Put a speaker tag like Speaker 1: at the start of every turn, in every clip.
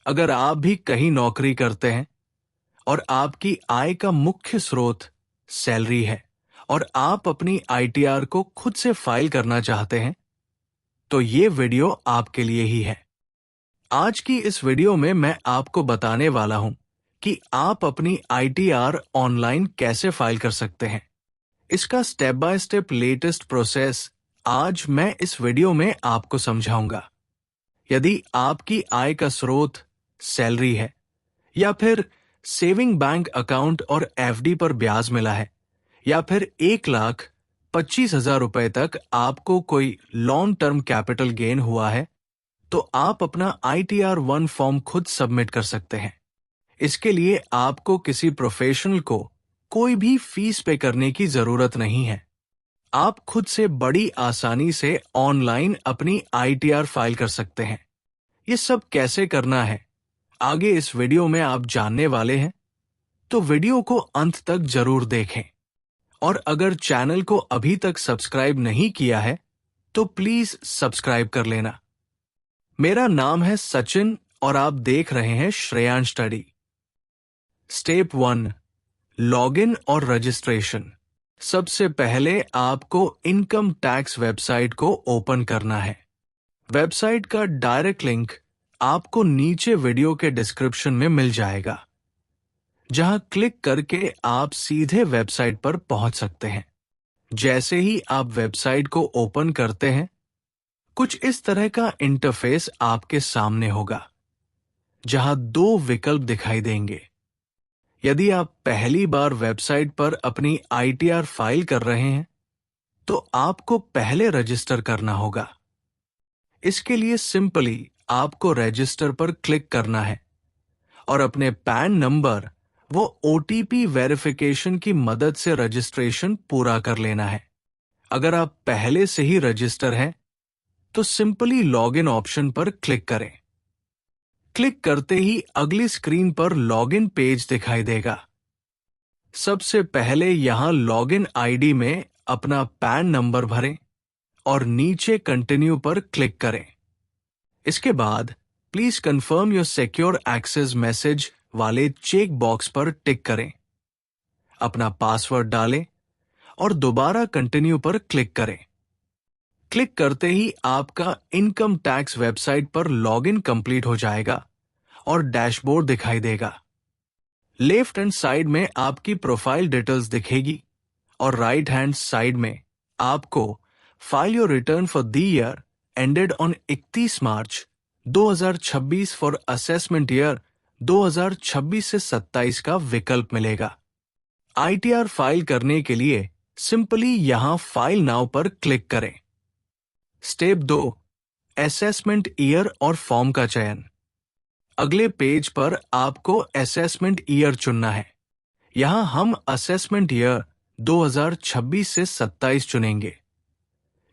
Speaker 1: अगर आप भी कहीं नौकरी करते हैं और आपकी आय का मुख्य स्रोत सैलरी है और आप अपनी आईटीआर को खुद से फाइल करना चाहते हैं, तो ये वीडियो आपके लिए ही है। आज की इस वीडियो में मैं आपको बताने वाला हूं कि आप अपनी आईटीआर ऑनलाइन कैसे फाइल कर सकते हैं। इसका step by step latest process आज मैं इस वीडियो में आपको समझाऊंगा। यदि आपकी आय का स्रोत सैलरी है या फिर सेविंग बैंक अकाउंट और एफडी पर ब्याज मिला है या फिर 1,25,000 रुपए तक आपको कोई लॉन्ग टर्म कैपिटल गेन हुआ है, तो आप अपना ITR 1 फॉर्म खुद सबमिट कर सकते हैं। इसके लिए आपको किसी प्रोफेशनल को कोई भी फीस पे करने की जरूरत नहीं है। आप खुद से बड़ी आसानी से ऑनलाइन अपनी ITR फाइल कर सकते हैं। ये सब कैसे करना है, आगे इस वीडियो में आप जानने वाले हैं, तो वीडियो को अंत तक जरूर देखें। और अगर चैनल को अभी तक सब्सक्राइब नहीं किया है, तो प्लीज सब्सक्राइब कर लेना। मेरा नाम है सचिन और आप देख रहे हैं श्रेयांश स्टडी। स्टेप 1, लॉगिन और रजिस्ट्रेशन। सबसे पहले आपको इनकम टैक्स वेबसाइट को ओपन करना है। वेबसाइट का डायरेक्ट लिंक आपको नीचे वीडियो के डिस्क्रिप्शन में मिल जाएगा, जहां क्लिक करके आप सीधे वेबसाइट पर पहुंच सकते हैं। जैसे ही आप वेबसाइट को ओपन करते हैं, कुछ इस तरह का इंटरफेस आपके सामने होगा, जहां 2 विकल्प दिखाई देंगे। यदि आप पहली बार वेबसाइट पर अपनी आईटीआर फाइल कर रहे हैं, तो आपको पहले रजिस्टर करना होगा। इसके लिए सिंपली आपको रजिस्टर पर क्लिक करना है और अपने पैन नंबर वो ओटीपी वेरिफिकेशन की मदद से रजिस्ट्रेशन पूरा कर लेना है। अगर आप पहले से ही रजिस्टर हैं, तो सिंपली लॉगिन ऑप्शन पर क्लिक करें। क्लिक करते ही अगली स्क्रीन पर लॉगिन पेज दिखाई देगा। सबसे पहले यहां लॉगिन आईडी में अपना पैन नंबर भरें और नीचे कंटिन्यू पर क्लिक करें। इसके बाद please confirm your secure access message वाले चेक बॉक्स पर टिक करें। अपना पासवर्ड डालें और दोबारा कंटिन्यू पर क्लिक करें। क्लिक करते ही आपका इनकम टैक्स वेबसाइट पर लॉगिन कंप्लीट हो जाएगा और डैशबोर्ड दिखाई देगा। लेफ्ट हैंड साइड में आपकी प्रोफाइल डिटेल्स दिखेगी और राइट हैंड साइड में आपको file your return for the year ended on 31 March 2026 for assessment year 2026 से 27 का विकल्प मिलेगा। आईटीआर फाइल करने के लिए सिंपली यहां फाइल नाउ पर क्लिक करें। स्टेप 2, असेसमेंट ईयर और फॉर्म का चयन। अगले पेज पर आपको असेसमेंट ईयर चुनना है। यहां हम असेसमेंट ईयर 2026 से 27 चुनेंगे,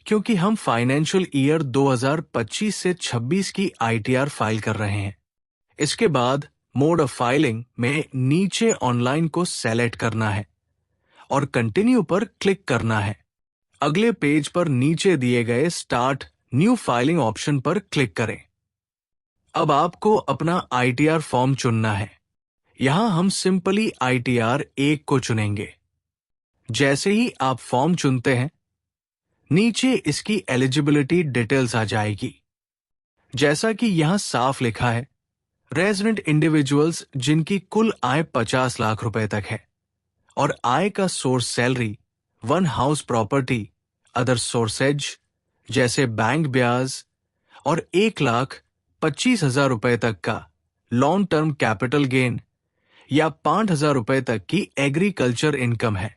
Speaker 1: क्योंकि हम फाइनेंशियल ईयर 2025 से 26 की आईटीआर फाइल कर रहे हैं। इसके बाद मोड ऑफ फाइलिंग में नीचे ऑनलाइन को सेलेक्ट करना है और कंटिन्यू पर क्लिक करना है। अगले पेज पर नीचे दिए गए स्टार्ट न्यू फाइलिंग ऑप्शन पर क्लिक करें। अब आपको अपना आईटीआर फॉर्म चुनना है। यहां हम सिंपली आईटीआर 1 को चुनेंगे। जैसे ही आप फॉर्म चुनते हैं, नीचे इसकी एलिजिबिलिटी डिटेल्स आ जाएगी। जैसा कि यहां साफ लिखा है, रेजिडेंट इंडिविजुअल्स जिनकी कुल आय 50 लाख रुपए तक है और आय का source salary, 1 house property, other sources जैसे बैंक ब्याज और 1,25,000 रुपए तक का लॉन्ग टर्म कैपिटल गेन या 5,000 रुपए तक की एग्रीकल्चर इनकम है,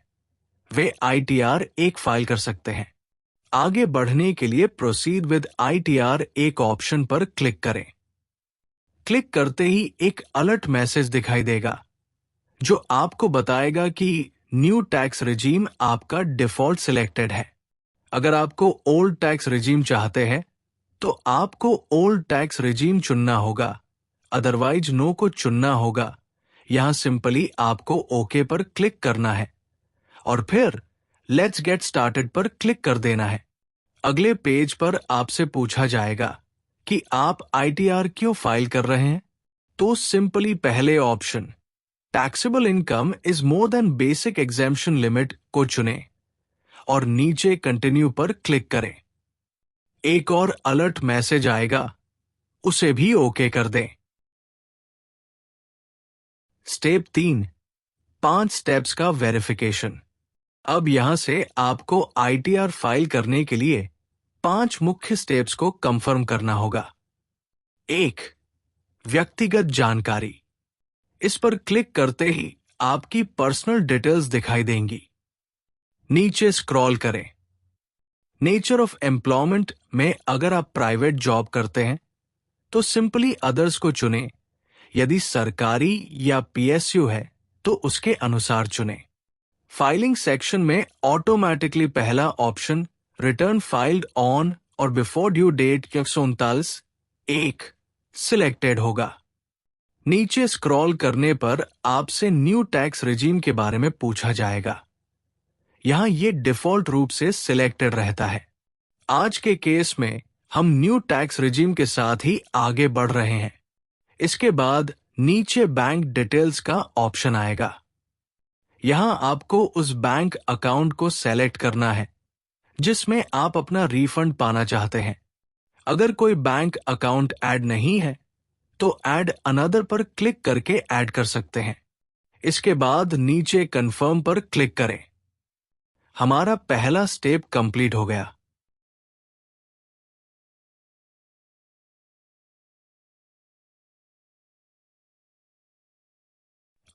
Speaker 1: वे आईटीआर 1 फाइल कर सकते हैं। आगे बढ़ने के लिए प्रोसीड विद आईटीआर 1 ऑप्शन पर क्लिक करें। क्लिक करते ही एक अलर्ट मैसेज दिखाई देगा, जो आपको बताएगा कि न्यू टैक्स रिजीम आपका डिफॉल्ट सिलेक्टेड है। अगर आपको ओल्ड टैक्स रिजीम चाहते हैं, तो आपको ओल्ड टैक्स रिजीम चुनना होगा, अदरवाइज नो को चुनना होगा। यहां सिंपली आपको ओके पर क्लिक करना है और फिर लेट्स गेट स्टार्टेड पर क्लिक कर देना है। अगले पेज पर आपसे पूछा जाएगा कि आप आईटीआर क्यों फाइल कर रहे हैं। तो सिंपली पहले option taxable income is more than basic exemption limit को चुनें और नीचे कंटिन्यू पर क्लिक करें। एक और अलर्ट मैसेज आएगा, उसे भी ओके कर दें। स्टेप 3, 5 स्टेप्स का वेरिफिकेशन। अब यहां से आपको आईटीआर फाइल करने के लिए 5 मुख्य स्टेप्स को कंफर्म करना होगा। 1, व्यक्तिगत जानकारी। इस पर क्लिक करते ही आपकी पर्सनल डिटेल्स दिखाई देंगी। नीचे स्क्रॉल करें। नेचर ऑफ एम्प्लॉयमेंट में अगर आप प्राइवेट जॉब करते हैं तो सिंपली अदर्स को चुनें, यदि सरकारी या पीएसयू है तो उसके अनुसार चुनें। फाइलिंग सेक्शन में ऑटोमेटिकली पहला ऑप्शन रिटर्न फाइल्ड ऑन और बिफोर ड्यू डेट 1 सिलेक्टेड होगा। नीचे स्क्रॉल करने पर आपसे न्यू टैक्स रिजीम के बारे में पूछा जाएगा। यहां ये डिफॉल्ट रूप से सिलेक्टेड रहता है। आज के केस में हम न्यू टैक्स रिजीम के साथ ही आगे बढ़ रहे हैं। इसके बाद नीचे बैंक डिटेल्स का ऑप्शन आएगा। यहां आपको उस बैंक अकाउंट को सेलेक्ट करना है जिसमें आप अपना रिफंड पाना चाहते हैं। अगर कोई बैंक अकाउंट ऐड नहीं है तो ऐड अनदर पर क्लिक करके ऐड कर सकते हैं। इसके बाद नीचे कंफर्म पर क्लिक करें। हमारा पहला स्टेप कंप्लीट हो गया।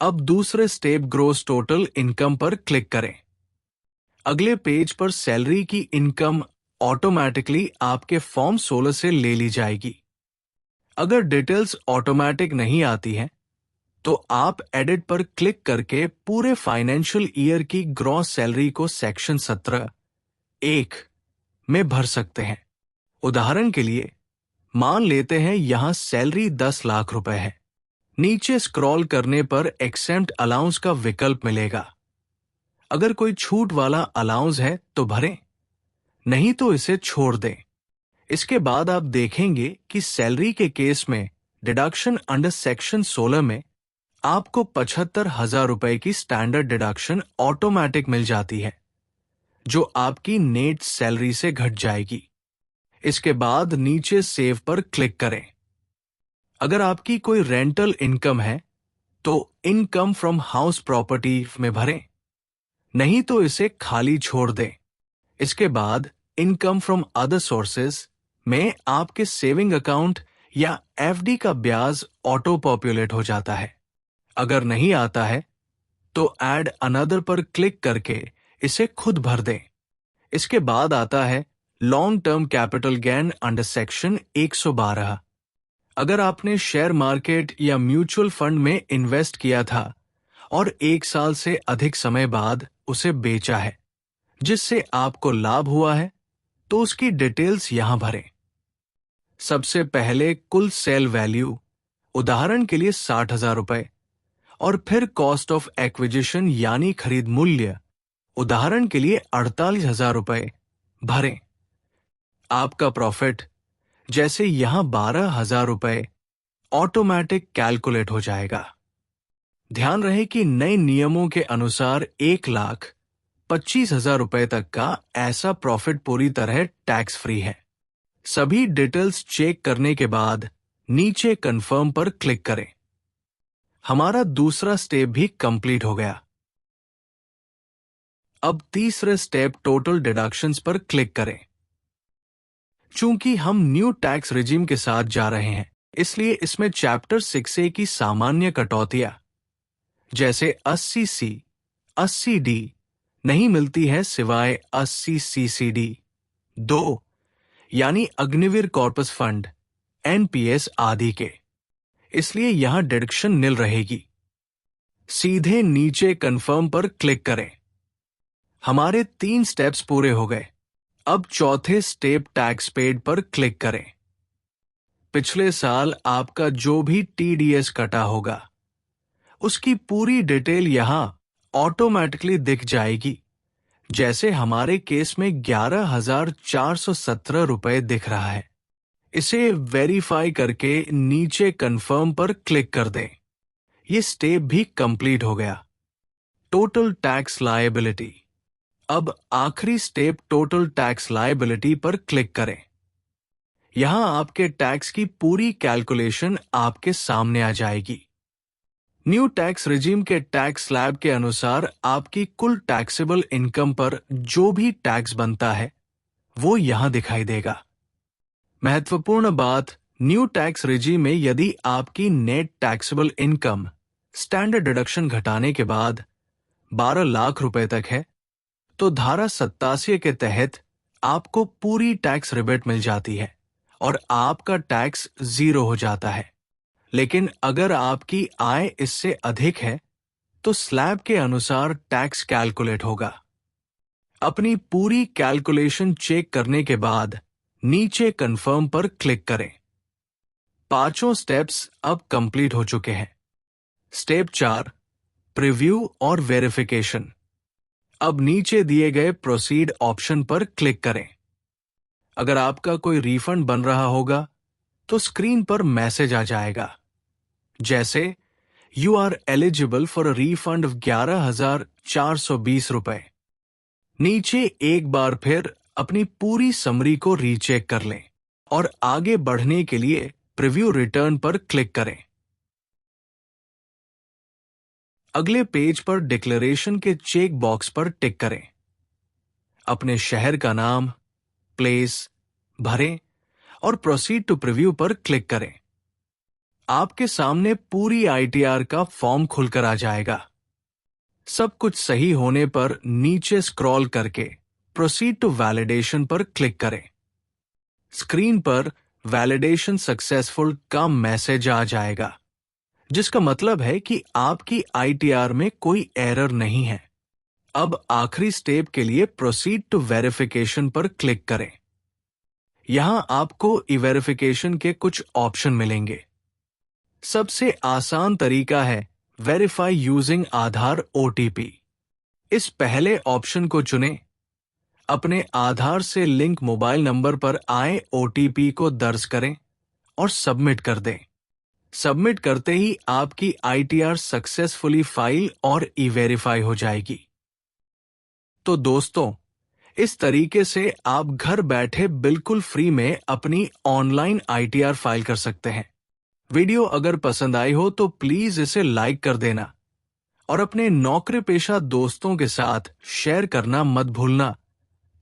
Speaker 1: अब दूसरे स्टेप ग्रोस टोटल इनकम पर क्लिक करें। अगले पेज पर सैलरी की इनकम ऑटोमेटिकली आपके फॉर्म 16 से ले ली जाएगी। अगर डिटेल्स ऑटोमेटिक नहीं आती हैं, तो आप एडिट पर क्लिक करके पूरे फाइनेंशियल ईयर की ग्रॉस सैलरी को सेक्शन 17(1) में भर सकते हैं। उदाहरण के लिए मान लेते हैं यहां सैलरी 10 लाख रुपए है। नीचे स्क्रॉल करने पर एक्सेम्प्ट अलाउंस का विकल्प मिलेगा। अगर कोई छूट वाला अलाउंस है तो भरें, नहीं तो इसे छोड़ दें। इसके बाद आप देखेंगे कि सैलरी के केस में डिडक्शन अंडर सेक्शन 16 में आपको 75,000 रुपए की स्टैंडर्ड डिडक्शन ऑटोमेटिक मिल जाती है, जो आपकी नेट सैलरी से घट जाएगी। इसके बाद नीचे सेव पर क्लिक करें। अगर आपकी कोई रेंटल इनकम है तो इनकम फ्रॉम हाउस प्रॉपर्टी में भरें, नहीं तो इसे खाली छोड़ दें। इसके बाद इनकम फ्रॉम अदर सोर्सेज में आपके सेविंग अकाउंट या एफडी का ब्याज ऑटो पॉपुलेट हो जाता है। अगर नहीं आता है तो ऐड अनदर पर क्लिक करके इसे खुद भर दें। इसके बाद आता है long term capital gain under section 112। अगर आपने शेयर मार्केट या म्यूचुअल फंड में इन्वेस्ट किया था और 1 साल से अधिक समय बाद उसे बेचा है, जिससे आपको लाभ हुआ है, तो उसकी डिटेल्स यहां भरें। सबसे पहले कुल सेल वैल्यू, उदाहरण के लिए 60,000 रुपए, और फिर कॉस्ट ऑफ एक्विजिशन यानी खरीद मूल्य, उदाहरण के लिए 48,000 रुपए भरें। आपका प्रॉफिट, जैसे यहां 12,000 रुपए, ऑटोमेटिक कैलकुलेट हो जाएगा। ध्यान रहे कि नए नियमों के अनुसार 1,25,000 रुपए तक का ऐसा प्रॉफिट पूरी तरह टैक्स फ्री है। सभी डिटेल्स चेक करने के बाद नीचे कंफर्म पर क्लिक करें। हमारा दूसरा स्टेप भी कंप्लीट हो गया। अब तीसरे स्टेप टोटल डिडक्शंस पर क्लिक करें। चूंकि हम न्यू टैक्स रिजीम के साथ जा रहे हैं, इसलिए इसमें चैप्टर 6A की सामान्य कटौतियां जैसे 80C, 80D नहीं मिलती है सिवाय 80CCD 2 यानी अग्निवीर कॉर्पस फंड, एनपीएस आदि के। इसलिए यहां डिडक्शन निल रहेगी। सीधे नीचे कंफर्म पर क्लिक करें। हमारे 3 स्टेप्स पूरे हो गए। अब चौथे स्टेप टैक्स पेड पर क्लिक करें। पिछले साल आपका जो भी टीडीएस कटा होगा, उसकी पूरी डिटेल यहां ऑटोमेटिकली दिख जाएगी। जैसे हमारे केस में 11,417 रुपए दिख रहा है। इसे वेरीफाई करके नीचे कंफर्म पर क्लिक कर दें। ये स्टेप भी कंप्लीट हो गया। Total tax liability. अब आखिरी स्टेप टोटल टैक्स लायबिलिटी पर क्लिक करें। यहां आपके टैक्स की पूरी कैलकुलेशन आपके सामने आ जाएगी। न्यू टैक्स रिजीम के टैक्स स्लैब के अनुसार आपकी कुल टैक्सेबल इनकम पर जो भी टैक्स बनता है वो यहां दिखाई देगा। महत्वपूर्ण बात, न्यू टैक्स रिजीम में यदि आपकी net taxable income standard deduction घटाने के बाद 12 लाख रुपए तक है तो धारा 87 के तहत आपको पूरी टैक्स रिबेट मिल जाती है और आपका टैक्स 0 हो जाता है। लेकिन अगर आपकी आय इससे अधिक है तो स्लैब के अनुसार टैक्स कैलकुलेट होगा। अपनी पूरी कैलकुलेशन चेक करने के बाद नीचे कंफर्म पर क्लिक करें। पांचों स्टेप्स अब कंप्लीट हो चुके हैं। स्टेप 4, प्रीव्यू और वेरिफिकेशन। अब नीचे दिए गए प्रोसीड ऑप्शन पर क्लिक करें। अगर आपका कोई रिफंड बन रहा होगा तो स्क्रीन पर मैसेज आ जाएगा, जैसे you are eligible for a refund of 11,420 रुपए। नीचे एक बार फिर अपनी पूरी समरी को रीचेक कर लें और आगे बढ़ने के लिए प्रीव्यू रिटर्न पर क्लिक करें। अगले पेज पर डिक्लेरेशन के चेक बॉक्स पर टिक करें। अपने शहर का नाम, प्लेस भरें और प्रोसीड टू प्रीव्यू पर क्लिक करें। आपके सामने पूरी आईटीआर का फॉर्म खुलकर आ जाएगा। सब कुछ सही होने पर नीचे स्क्रॉल करके प्रोसीड टू वैलिडेशन पर क्लिक करें। स्क्रीन पर वैलिडेशन सक्सेसफुल का मैसेज आ जाएगा, जिसका मतलब है कि आपकी आईटीआर में कोई एरर नहीं है। अब आखिरी स्टेप के लिए प्रोसीड टू वेरिफिकेशन पर क्लिक करें। यहां आपको ई-वेरिफिकेशन के कुछ ऑप्शन मिलेंगे। सबसे आसान तरीका है वेरीफाई यूजिंग आधार ओटीपी। इस पहले ऑप्शन को चुनें। अपने आधार से लिंक मोबाइल नंबर पर आए ओटीपी को दर्ज करें और सबमिट कर दें। सबमिट करते ही आपकी आईटीआर सक्सेसफुली फाइल और ई-वेरीफाई हो जाएगी। तो दोस्तों, इस तरीके से आप घर बैठे बिल्कुल फ्री में अपनी ऑनलाइन आईटीआर फाइल कर सकते हैं। वीडियो अगर पसंद आई हो तो प्लीज इसे लाइक कर देना और अपने नौकरी पेशा दोस्तों के साथ शेयर करना मत भूलना,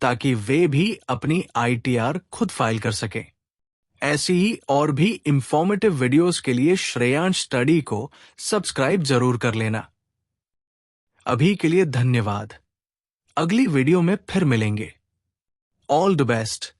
Speaker 1: ताकि वे भी अपनी आईटीआर खुद फाइल कर सकें। ऐसी ही और भी इंफॉर्मेटिव वीडियोस के लिए श्रेयांश स्टडी को सब्सक्राइब जरूर कर लेना। अभी के लिए धन्यवाद। अगली वीडियो में फिर मिलेंगे। All the best.